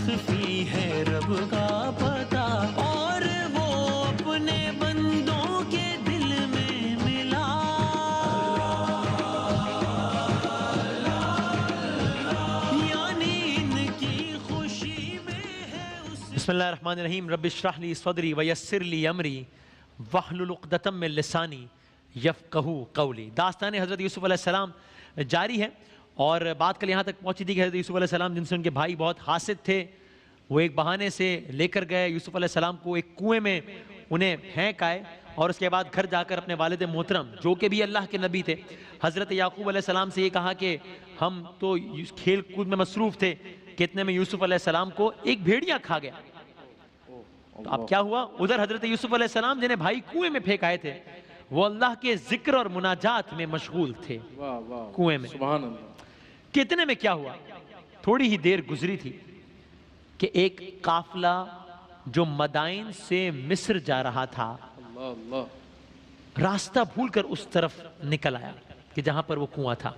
مخفی ہے رب کا پتہ، اور وہ اپنے بندوں کے دل میں ملا۔ یعنی ان کی خوشی میں ہے اس۔ بسم اللہ الرحمن الرحیم۔ رب اشرح لی صدری ویسر لی امری واحلل عقدۃ من لسانی یفقہوا قولی۔ داستان حضرت یوسف علیہ السلام جاری ہے، اور بات کل یہاں تک پہنچی تھی کہ حضرت یوسف علیہ السلام جن سے ان کے بھائی بہت حاسد تھے، وہ ایک بہانے سے لے کر گئے یوسف علیہ السلام کو ایک کنویں میں، انہیں پھینک آئے، اور اس کے بعد گھر جا کر اپنے والد محترم جو کہ بھی اللہ کے نبی تھے حضرت یعقوب علیہ السلام سے یہ کہا کہ ہم تو کھیل کود میں مصروف تھے کہ اتنے میں یوسف علیہ السلام کو ایک بھیڑیا کھا گیا۔ تو اب کیا ہوا؟ ادھر حضرت یوسف علیہ السلام جنہیں بھائی کنویں میں پھینک آئے تھے، وہ اللہ کے ذکر اور مناجات میں مشغول تھے کنویں میں۔ سبحان اللہ۔ کتنے میں کیا ہوا؟ تھوڑی ہی دیر گزری تھی کہ ایک قافلہ جو مدائن سے مصر جا رہا تھا اللہ اللہ۔ راستہ بھول کر اس طرف نکل آیا کہ جہاں پر وہ کنواں تھا۔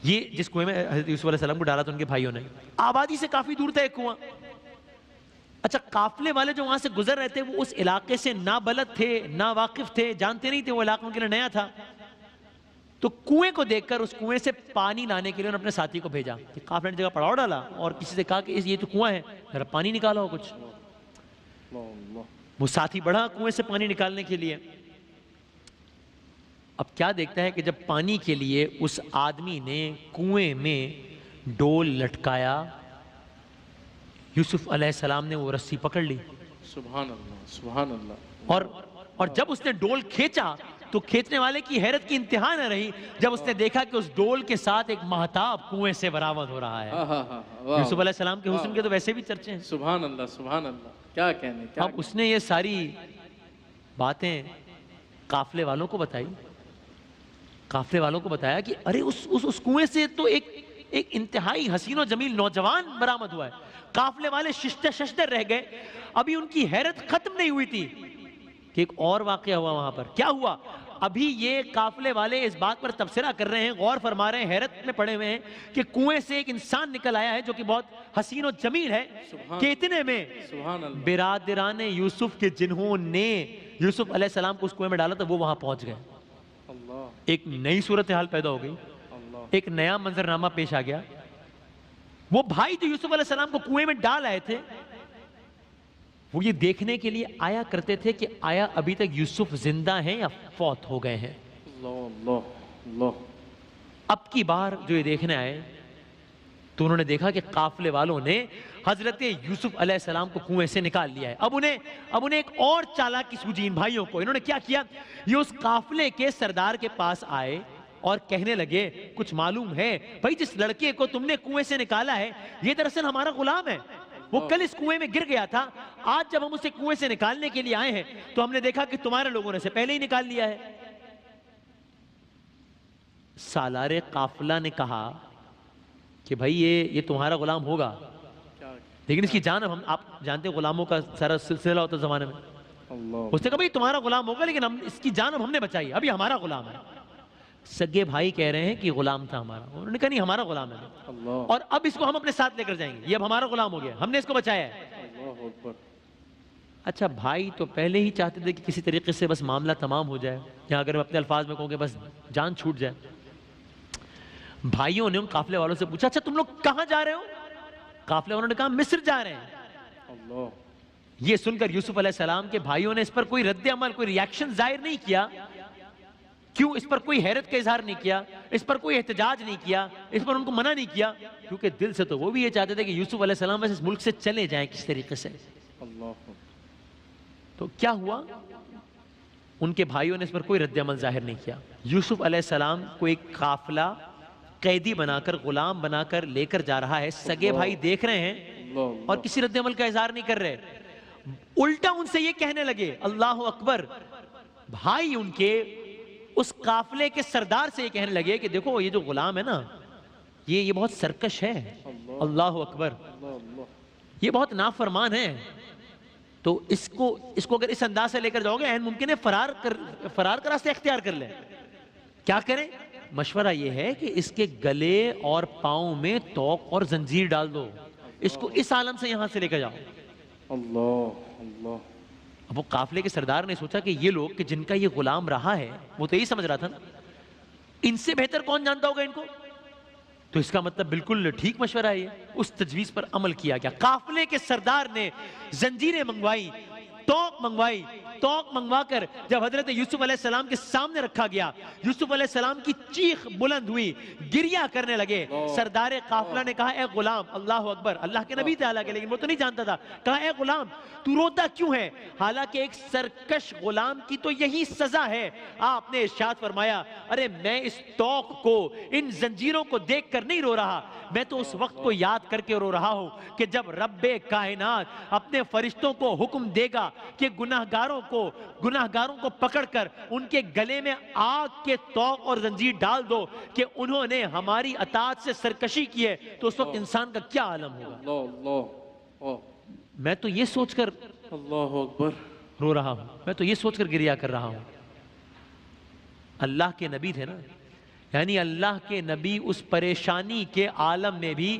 یہ جس کنویں میں حضرت یوسف علیہ السلام کو ڈالا تھا ان کے بھائیوں نے، آبادی سے کافی دور تھا ایک کنواں۔ اچھا، قافلے والے جو وہاں سے گزر رہے تھے وہ اس علاقے سے نہ بلد تھے، نہ واقف تھے، جانتے نہیں تھے، وہ علاقہ ان کے لیے نیا تھا۔ تو کنویں کو دیکھ کر اس کنویں سے پانی لانے کے لیے انہوں نے اپنے ساتھی کو بھیجا کہ قافلے نے جگہ پڑاؤ ڈالا، اور کسی سے کہا کہ یہ تو کنواں ہے، ذرا پانی نکالا ہو کچھ۔ وہ ساتھی بڑھا کنویں سے پانی نکالنے کے لیے۔ اب کیا دیکھتا ہے کہ جب پانی کے لیے اس آدمی نے کنویں میں ڈول لٹکایا، یوسف علیہ السلام نے وہ رسی پکڑ لی، سبحان اللہ سبحان اللہ۔ اور جب اس نے ڈول کھینچا تو کھینچنے والے کی حیرت کی انتہا نہ رہی جب اس نے دیکھا کہ اس ڈول کے ساتھ ایک مہتاب کنویں سے برآمد ہو رہا ہے۔ یوسف علیہ السلام کے حسن کے تو ویسے بھی چرچے ہیں۔ سبحان اللہ سبحان اللہ۔ کیا کہنے، کیا اب اس نے یہ ساری باتیں قافلے والوں کو بتائی، قافلے والوں کو بتایا کہ ارے اس کنویں سے تو ایک انتہائی حسین و جمیل نوجوان برآمد ہوا ہے۔ قافلے والے ششتے ششتے رہ گئے، ابھی ان کی حیرت ختم نہیں ہوئی تھی کہ ایک اور واقعہ ہوا وہاں پر۔ کیا ہوا؟ ابھی یہ قافلے والے اس بات پر تبصرہ کر رہے ہیں، غور فرما رہے ہیں، حیرت میں پڑے ہوئے ہیں کہ کنویں سے ایک انسان نکل آیا ہے جو کہ بہت حسین و جمیل ہے، کہ اتنے میں برادران یوسف کے جنہوں نے یوسف علیہ السلام کو اس کنویں میں ڈالا تھا وہ وہاں پہنچ گئے۔ ایک نئی صورتحال پیدا ہو گئی، ایک نیا منظرنامہ پیش آ گیا۔ وہ بھائی جو یوسف علیہ السلام کو کنویں میں ڈال آئے تھے، وہ یہ دیکھنے کے لیے آیا کرتے تھے کہ آیا ابھی تک یوسف زندہ ہیں یا فوت ہو گئے ہیں۔ اب کی بار جو یہ دیکھنے آئے تو انہوں نے دیکھا کہ قافلے والوں نے حضرت یوسف علیہ السلام کو کنویں سے نکال لیا ہے۔ اب انہیں ایک اور چالاکی سوجی ان بھائیوں کو۔ انہوں نے کیا کیا؟ یہ اس قافلے کے سردار کے پاس آئے اور کہنے لگے کچھ معلوم ہے بھائی، جس لڑکے کو تم نے کنویں سے نکالا ہے یہ دراصل ہمارا غلام ہے، وہ کل اس کنویں میں گر گیا تھا، آج جب ہم اسے کنویں سے نکالنے کے لیے آئے ہیں تو ہم نے دیکھا کہ تمہارے لوگوں نے اسے پہلے ہی نکال لیا ہے۔ سالار قافلہ نے کہا کہ بھائی یہ تمہارا غلام ہوگا، لیکن اس کی جان آپ جانتے ہیں غلاموں کا سارا سلسلہ ہوتا ہے زمانے میں۔ اس نے کہا بھائی تمہارا غلام ہوگا، لیکن اس کی جان ہم نے بچائی، ابھی ہمارا غلام ہے۔ سگے بھائی کہہ رہے ہیں کہ غلام تھا ہمارا، انہوں نے کہا نہیں ہمارا غلام ہے، اور اب اس کو ہم اپنے ساتھ لے کر جائیں گے، یہ اب ہمارا غلام ہو گیا، ہم نے اس کو بچایا ہے۔ اچھا، بھائی تو پہلے ہی چاہتے تھے کہ کسی طریقے سے بس معاملہ تمام ہو جائے، یا اگر میں اپنے الفاظ میں کہوں کہ بس جان چھوٹ جائے۔ بھائیوں نے ان قافلے والوں سے پوچھا اچھا تم لوگ کہاں جا رہے ہو؟ قافلے والوں نے کہا مصر جا رہے ہیں۔ یہ سن کر یوسف علیہ السلام کے بھائیوں نے اس پر کوئی رد عمل، کوئی ری ایکشن ظاہر نہیں کیا۔ کیوں؟ اس پر کوئی حیرت کا اظہار نہیں کیا، اس پر کوئی احتجاج نہیں کیا، اس پر ان کو منع نہیں کیا، کیونکہ دل سے تو وہ بھی یہ چاہتے تھے کہ یوسف علیہ السلام اس ملک سے چلے جائیں کس طریقے سے۔ تو کیا ہوا؟ ان کے بھائیوں نے اس پر کوئی رد عمل ظاہر نہیں کیا۔ یوسف علیہ السلام کو ایک قافلہ قیدی بنا کر، غلام بنا کر لے کر جا رہا ہے، سگے بھائی دیکھ رہے ہیں اور کسی رد عمل کا اظہار نہیں کر رہے، الٹا ان سے یہ کہنے لگے اللہ اکبر۔ بھائی ان کے اس قافلے کے سردار سے یہ کہنے لگے کہ دیکھو یہ جو غلام ہے نا یہ بہت سرکش ہے، اللہ اکبر، یہ بہت نافرمان ہے، تو اس کو اگر اس انداز سے لے کر جاؤ گے عین ممکن ہے فرار کا راستہ اختیار کر لیں۔ کیا کریں؟ مشورہ یہ ہے کہ اس کے گلے اور پاؤں میں توق اور زنجیر ڈال دو، اس کو اس عالم سے یہاں سے لے کے جاؤ۔ اللہ اللہ اب وہ قافلے کے سردار نے سوچا کہ یہ لوگ کہ جن کا یہ غلام رہا ہے، وہ تو یہی سمجھ رہا تھا نا، ان سے بہتر کون جانتا ہوگا ان کو؟ تو اس کا مطلب بالکل ٹھیک مشورہ ہے یہ۔ اس تجویز پر عمل کیا گیا۔ قافلے کے سردار نے زنجیریں منگوائی، توق منگوائی، توق منگوا کر جب حضرت یوسف علیہ السلام کے سامنے رکھا گیا، یوسف علیہ السلام کی چیخ بلند ہوئی، گریہ کرنے لگے۔ سردار قافلہ نے کہا اے غلام، اللہ اکبر، اللہ کے نبی تھے حالانکہ، لیکن وہ تو نہیں جانتا تھا، کہا اے غلام تو روتا کیوں ہے؟ حالانکہ ایک سرکش غلام کی تو یہی سزا ہے۔ آپ نے ارشاد فرمایا ارے میں اس توق کو، ان زنجیروں کو دیکھ کر نہیں رو رہا، میں تو اس وقت کو یاد کر کے رو رہا ہوں کہ جب رب کائنات اپنے فرشتوں کو حکم دے گا کہ گناہگاروں کو پکڑ کر ان کے گلے میں آگ کے توق اور زنجیر ڈال دو کہ انہوں نے ہماری اطاعت سے سرکشی کی ہے، تو اس وقت انسان کا کیا عالم ہوگا؟ اللہ اللہ میں تو یہ سوچ کر اللہ اکبر رو رہا ہوں، میں تو یہ سوچ کر گریہ کر رہا ہوں۔ اللہ کے نبی تھے نا، یعنی اللہ کے نبی اس پریشانی کے عالم میں بھی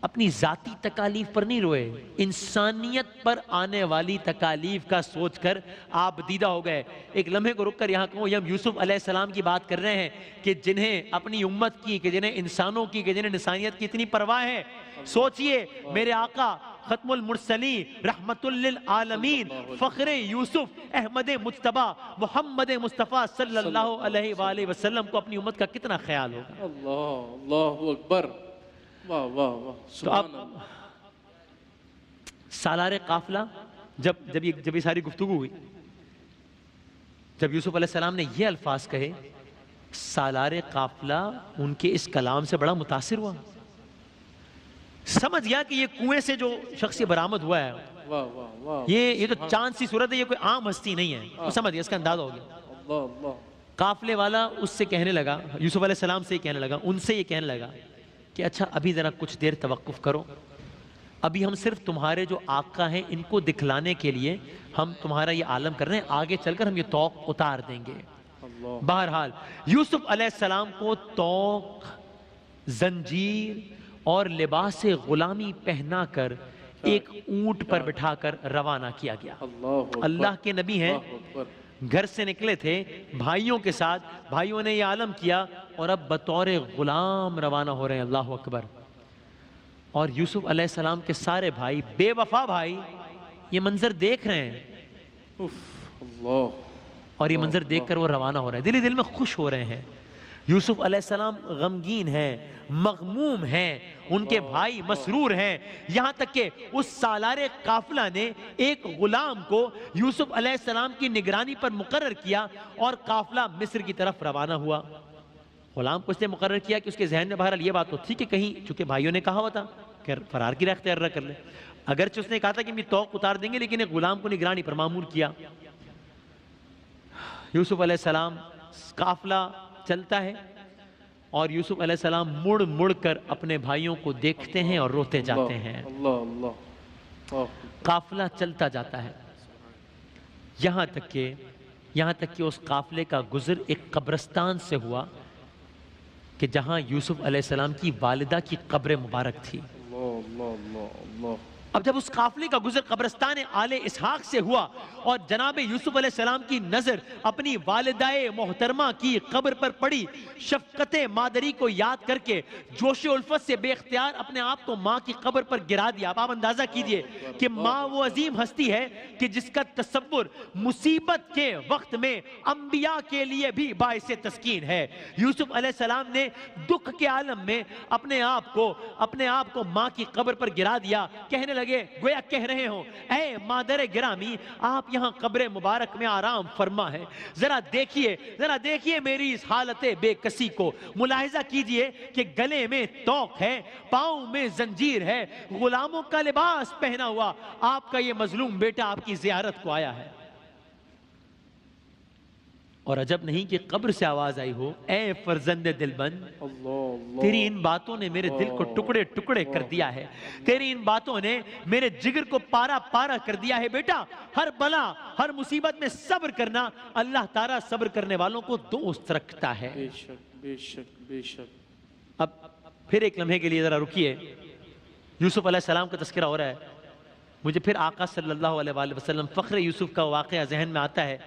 اپنی ذاتی تکالیف پر نہیں روئے، انسانیت پر آنے والی تکالیف کا سوچ کر آپ دیدہ ہو گئے۔ ایک لمحے کو رک کر یہاں کہوں، ہم یوسف علیہ السلام کی بات کر رہے ہیں کہ جنہیں اپنی امت کی، کہ جنہیں انسانوں کی، کہ جنہیں انسانیت کی اتنی پرواہ ہے۔ سوچئے میرے آقا ختم المرسلین رحمت للعالمین فخر یوسف احمد مجتبیٰ محمد مصطفیٰ صلی اللہ علیہ وآلہ وسلم کو اپنی امت کا کتنا خیال ہوگا؟ اللہ اللہ اکبر، واہ واہ واہ، تو اب سبحان اللہ۔ سالار قافلہ جب یہ ساری گفتگو ہوئی، جب یوسف علیہ السلام نے یہ الفاظ کہے، سالار قافلہ ان کے اس کلام سے بڑا متاثر ہوا، سمجھ گیا کہ یہ کنویں سے جو شخص برآمد ہوا ہے، واہ واہ واہ، یہ تو چاند سی صورت ہے، یہ کوئی عام ہستی نہیں ہے، وہ سمجھ گیا، اس کا اندازہ ہو گیا۔ اللہ اللہ قافلے والا اس سے کہنے لگا، یوسف علیہ السلام سے کہنے لگا، ان سے یہ کہنے لگا کہ اچھا ابھی ذرا کچھ دیر توقف کرو، ابھی ہم صرف تمہارے جو آقا ہیں ان کو دکھلانے کے لیے ہم تمہارا یہ عالم کر رہے ہیں، آگے چل کر ہم یہ توق اتار دیں گے۔ اللہ، بہرحال یوسف علیہ السلام کو توق، زنجیر اور لباس غلامی پہنا کر ایک اونٹ پر بٹھا کر روانہ کیا گیا۔ اللہ اللہ کے نبی ہیں، اللہ اکبر، گھر سے نکلے تھے بھائیوں کے ساتھ، بھائیوں نے یہ عالم کیا اور اب بطور غلام روانہ ہو رہے ہیں۔ اللہ اکبر۔ اور یوسف علیہ السلام کے سارے بھائی، بے وفا بھائی، یہ منظر دیکھ رہے ہیں، اف، اللہ، اور یہ منظر دیکھ کر وہ روانہ ہو رہے ہیں، دل میں خوش ہو رہے ہیں۔ یوسف علیہ السلام غمگین ہیں، مغموم ہیں، ان کے بھائی مسرور ہیں، یہاں تک کہ اس سالار قافلہ نے ایک غلام کو یوسف علیہ السلام کی نگرانی پر مقرر کیا اور قافلہ مصر کی طرف روانہ ہوا۔ غلام کو اس نے مقرر کیا کہ اس کے ذہن میں بہرحال یہ بات تو تھی کہ کہیں، چونکہ بھائیوں نے کہا ہوا تھا کہ فرار کی راہ اختیار نہ کر لے، اگرچہ اس نے کہا تھا کہ ہم یہ توق اتار دیں گے، لیکن ایک غلام کو نگرانی پر مامور کیا۔ یوسف علیہ السلام، قافلہ چلتا ہے اور یوسف علیہ السلام مڑ مڑ کر اپنے بھائیوں کو دیکھتے ہیں اور روتے جاتے ہیں۔ اللہ اللہ، قافلہ چلتا جاتا ہے، یہاں تک کہ اس قافلے کا گزر ایک قبرستان سے ہوا کہ جہاں یوسف علیہ السلام کی والدہ کی قبر مبارک تھی۔ اللہ اللہ اللہ اللہ، اب جب اس قافلے کا گزر قبرستان آل اسحاق سے ہوا اور جناب یوسف علیہ السلام کی نظر اپنی والدہ محترمہ کی قبر پر پڑی، شفقت مادری کو یاد کر کے جوش الفت سے بے اختیار اپنے آپ کو ماں کی قبر پر گرا دیا۔ آپ اندازہ کیجئے کہ ماں وہ عظیم ہستی ہے کہ جس کا تصور مصیبت کے وقت میں انبیاء کے لیے بھی باعث تسکین ہے۔ یوسف علیہ السلام نے دکھ کے عالم میں اپنے آپ کو ماں کی قبر پر گرا دیا، کہنے لگے گویا کہہ رہے ہوں اے مادر گرامی، آپ یہاں قبر مبارک میں آرام فرما ہے، ذرا دیکھیے میری اس حالت بے کسی کو، ملاحظہ کیجئے کہ گلے میں توق ہے، پاؤں میں زنجیر ہے، غلاموں کا لباس پہنا ہوا، آپ کا یہ مظلوم بیٹا آپ کی زیارت کو آیا ہے۔ اور عجب نہیں کہ قبر سے آواز آئی ہو، اے فرزند دل بند، تیری ان باتوں نے میرے دل کو ٹکڑے ٹکڑے کر دیا ہے، تیری ان باتوں نے میرے جگر کو پارا پارا کر دیا ہے۔ بیٹا، ہر بلا، ہر مصیبت میں صبر کرنا، اللہ تعالیٰ صبر کرنے والوں کو دوست رکھتا ہے۔ بے شک بے شک بے شک۔ اب پھر ایک لمحے کے لیے ذرا رکیے، یوسف علیہ السلام کا تذکرہ ہو رہا ہے، مجھے پھر آقا صلی اللہ علیہ وآلہ وسلم فخر یوسف کا واقعہ ذہن میں آتا ہے۔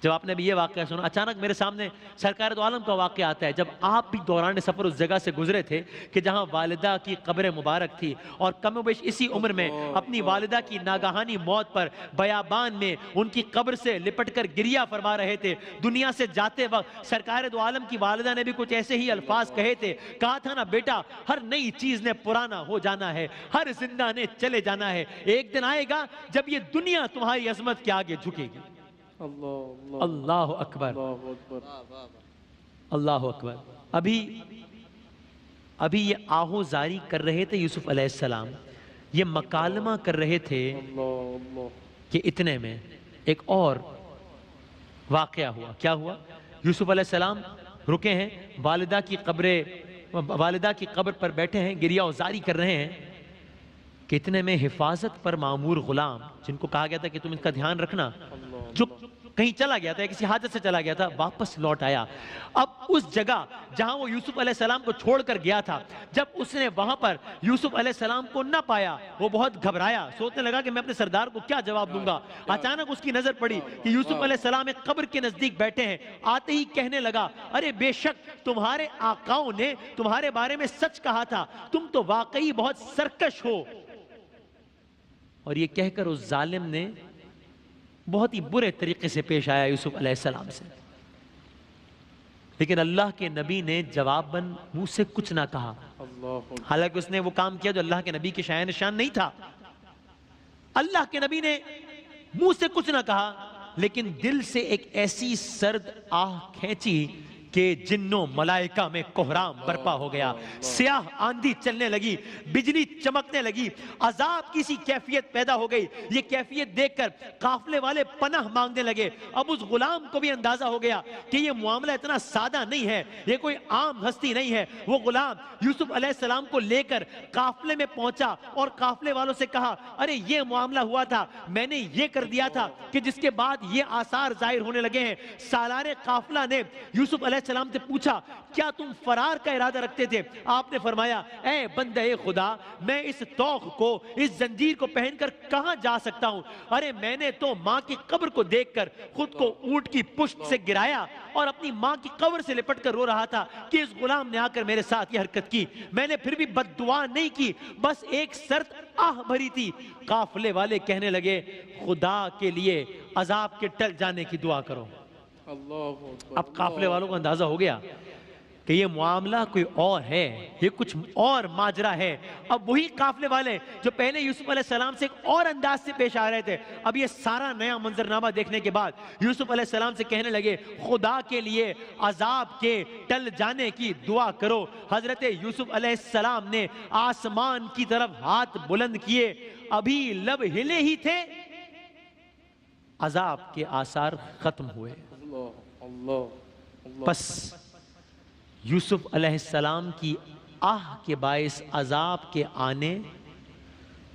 جب آپ نے بھی یہ واقعہ سنا، اچانک میرے سامنے سرکار دو عالم کا واقعہ آتا ہے، جب آپ بھی دوران سفر اس جگہ سے گزرے تھے کہ جہاں والدہ کی قبر مبارک تھی، اور کم و بیش اسی عمر میں اپنی والدہ کی ناگہانی موت پر بیابان میں ان کی قبر سے لپٹ کر گریہ فرما رہے تھے۔ دنیا سے جاتے وقت سرکار دو عالم کی والدہ نے بھی کچھ ایسے ہی الفاظ کہے تھے، کہا تھا نا بیٹا، ہر نئی چیز نے پرانا ہو جانا ہے، ہر زندہ نے چلے جانا ہے، ایک دن آئے گا جب یہ دنیا تمہاری عظمت کے آگے جھکے گی۔ اللہ اکبر، اللہ اکبر۔ ابھی یہ آہو زاری کر رہے تھے یوسف علیہ السلام، یہ مکالمہ کر رہے تھے کہ اتنے میں ایک اور واقعہ ہوا۔ کیا ہوا؟ یوسف علیہ السلام رکے ہیں، والدہ کی قبر پر بیٹھے ہیں، گریہ وزاری کر رہے ہیں کہ اتنے میں حفاظت پر معمور غلام، جن کو کہا گیا تھا کہ تم اس کا دھیان رکھنا، جو کہیں چلا گیا تھا، کسی حاجت سے چلا گیا تھا، واپس لوٹ آیا۔ اب اس جگہ جہاں وہ یوسف علیہ السلام کو چھوڑ کر گیا تھا، جب اس نے وہاں پر یوسف علیہ السلام کو نہ پایا، وہ بہت گھبرایا، سوچنے لگا کہ میں اپنے سردار کو کیا جواب دوں گا۔ اچانک اس کی نظر پڑی کہ یوسف علیہ السلام ایک قبر کے نزدیک بیٹھے ہیں، آتے ہی کہنے لگا، ارے بے شک تمہارے آقاؤں نے تمہارے بارے میں سچ کہا تھا، تم تو واقعی بہت سرکش ہو۔ اور یہ کہہ کر اس ظالم نے بہت ہی برے طریقے سے پیش آیا یوسف علیہ السلام سے، لیکن اللہ کے نبی نے جواباً منہ سے کچھ نہ کہا، حالانکہ اس نے وہ کام کیا جو اللہ کے نبی کے شایان شان نہیں تھا۔ اللہ کے نبی نے منہ سے کچھ نہ کہا، لیکن دل سے ایک ایسی سرد آہ کھینچی کہ جنوں ملائکہ میں کوہرام برپا ہو گیا، سیاہ آندھی چلنے لگی، بجلی چمکنے لگی، عذاب کی سی کیفیت پیدا ہو گئی۔ یہ کیفیت دیکھ کر قافلے والے پناہ مانگنے لگے۔ اب اس غلام کو بھی اندازہ ہو گیا کہ یہ معاملہ اتنا سادہ نہیں ہے، یہ کوئی عام ہستی نہیں ہے۔ وہ غلام یوسف علیہ السلام کو لے کر قافلے میں پہنچا اور قافلے والوں سے کہا، ارے یہ معاملہ ہوا تھا، میں نے یہ کر دیا تھا، کہ جس کے بعد یہ آثار ظاہر ہونے لگے ہیں۔ سالار قافلہ نے یوسف علیہ السلام سے پوچھا، کیا تم فرار کا ارادہ رکھتے تھے؟ آپ نے فرمایا، اے بندہ خدا، میں اس توق کو، اس زنجیر کو پہن کر کہاں جا سکتا ہوں؟ ارے میں نے تو ماں کی قبر کو دیکھ کر خود کو اونٹ کی پشت سے گرایا اور اپنی ماں کی قبر سے لپٹ کر رو رہا تھا کہ اس غلام نے آ کر میرے ساتھ یہ حرکت کی۔ میں نے پھر بھی بد دعا نہیں کی، بس ایک سرد آہ بھری تھی۔ قافلے والے کہنے لگے، خدا کے لیے عذاب کے ٹل جانے کی دعا کرو۔ اب قافلے والوں کو اندازہ ہو گیا کہ یہ معاملہ کوئی اور ہے، یہ کچھ اور ماجرا ہے۔ اب وہی قافلے والے جو پہلے یوسف علیہ السلام سے ایک اور انداز سے پیش آ رہے تھے، اب یہ سارا نیا منظرنامہ دیکھنے کے بعد یوسف علیہ السلام سے کہنے لگے، خدا کے لیے عذاب کے ٹل جانے کی دعا کرو۔ حضرت یوسف علیہ السلام نے آسمان کی طرف ہاتھ بلند کیے، ابھی لب ہلے ہی تھے، عذاب کے آثار ختم ہوئے۔ پس یوسف علیہ السلام کی آہ کے باعث عذاب کے آنے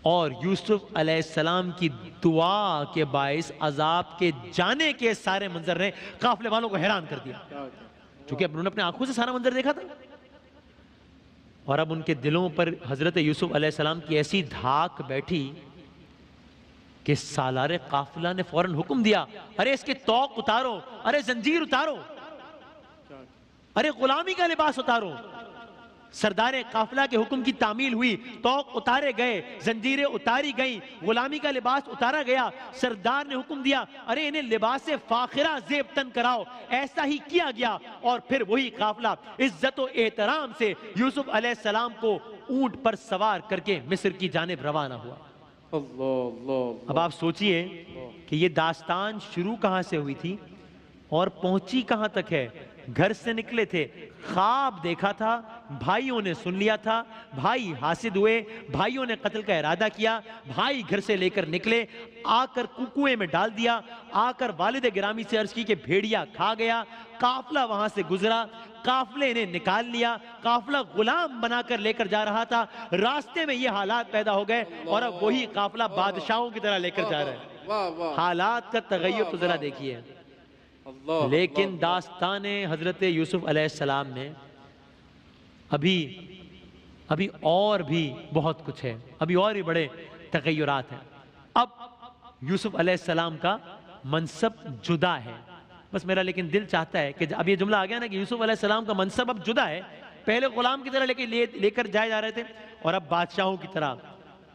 اور یوسف علیہ السلام کی دعا کے باعث عذاب کے جانے کے سارے منظر نے قافلے والوں کو حیران کر دیا، چونکہ اب انہوں نے اپنے آنکھوں سے سارا منظر دیکھا تھا، اور اب ان کے دلوں پر حضرت یوسف علیہ السلام کی ایسی دھاک بیٹھی کہ سالار قافلہ نے فوراً حکم دیا، ارے اس کے توق اتارو، ارے زنجیر اتارو، ارے غلامی کا لباس اتارو۔ سردار قافلہ کے حکم کی تعمیل ہوئی، توق اتارے گئے، زنجیریں اتاری گئیں، غلامی کا لباس اتارا گیا۔ سردار نے حکم دیا، ارے انہیں لباس فاخرہ زیب تن کراؤ۔ ایسا ہی کیا گیا، اور پھر وہی قافلہ عزت و احترام سے یوسف علیہ السلام کو اونٹ پر سوار کر کے مصر کی جانب روانہ ہوا۔ اب آپ سوچئے کہ یہ داستان شروع کہاں سے ہوئی تھی اور پہنچی کہاں تک ہے۔ گھر سے نکلے تھے، خواب دیکھا تھا، بھائیوں نے سن لیا تھا، بھائی حاسد ہوئے، بھائیوں نے قتل کا ارادہ کیا، بھائی گھر سے لے کر نکلے، آ کر کنویں میں ڈال دیا، آ کر والد گرامی سے عرض کی کہ بھیڑیا کھا گیا۔ قافلہ وہاں سے گزرا، قافلے نے نکال لیا، قافلہ غلام بنا کر لے کر جا رہا تھا، راستے میں یہ حالات پیدا ہو گئے، اور اب وہی قافلہ بادشاہوں کی طرح لے کر جا رہا ہے۔ حالات کا تغیر تو ذرا دیکھیے۔ لیکن داستان حضرت یوسف علیہ السلام میں ابھی ابھی اور بھی بہت کچھ ہے، ابھی اور بھی بڑے تغیرات ہیں. اب یوسف علیہ السلام کا منصب جدا ہے. بس میرا لیکن دل چاہتا ہے کہ اب یہ جملہ آ گیا نا کہ یوسف علیہ السلام کا منصب اب جدا ہے. پہلے غلام کی طرح لے کر جائے جا رہے تھے اور اب بادشاہوں کی طرح.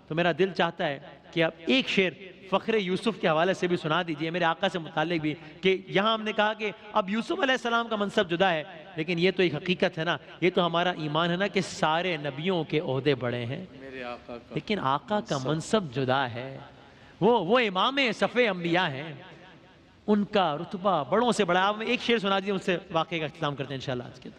تو میرا دل چاہتا ہے کہ اب ایک شعر فخر یوسف کے حوالے سے بھی سنا دیجئے، میرے آقا سے متعلق بھی، کہ یہاں ہم نے کہا کہ اب یوسف علیہ السلام کا منصب جدا ہے، لیکن یہ تو ایک حقیقت ہے نا، یہ تو ہمارا ایمان ہے نا کہ سارے نبیوں کے عہدے بڑے ہیں، میرے آقا کا لیکن آقا کا منصب جدا ہے. وہ امام صف انبیاء ہیں، ان کا رتبہ بڑوں سے بڑا. آپ ایک شعر سنا دیجئے، ان سے واقعے کا اختتام کرتے ہیں انشاءاللہ آج کے.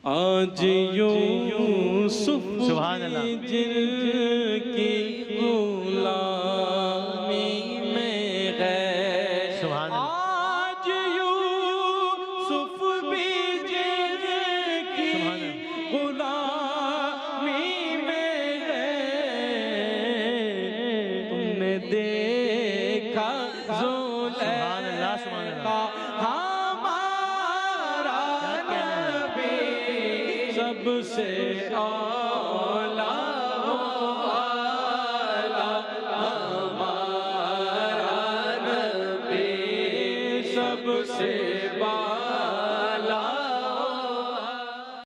آج یوسف سبحان اللہ. جن کی غلامی میں ہے، سبحان اللہ. آج یوسف بھی جن کی سبحان اللہ. غلامی میں ہے. تم نے دیکھا سبحان اللہ. سبحان اللہ. ہمارا نبی سب سے اولا ہمارا نبی سب سے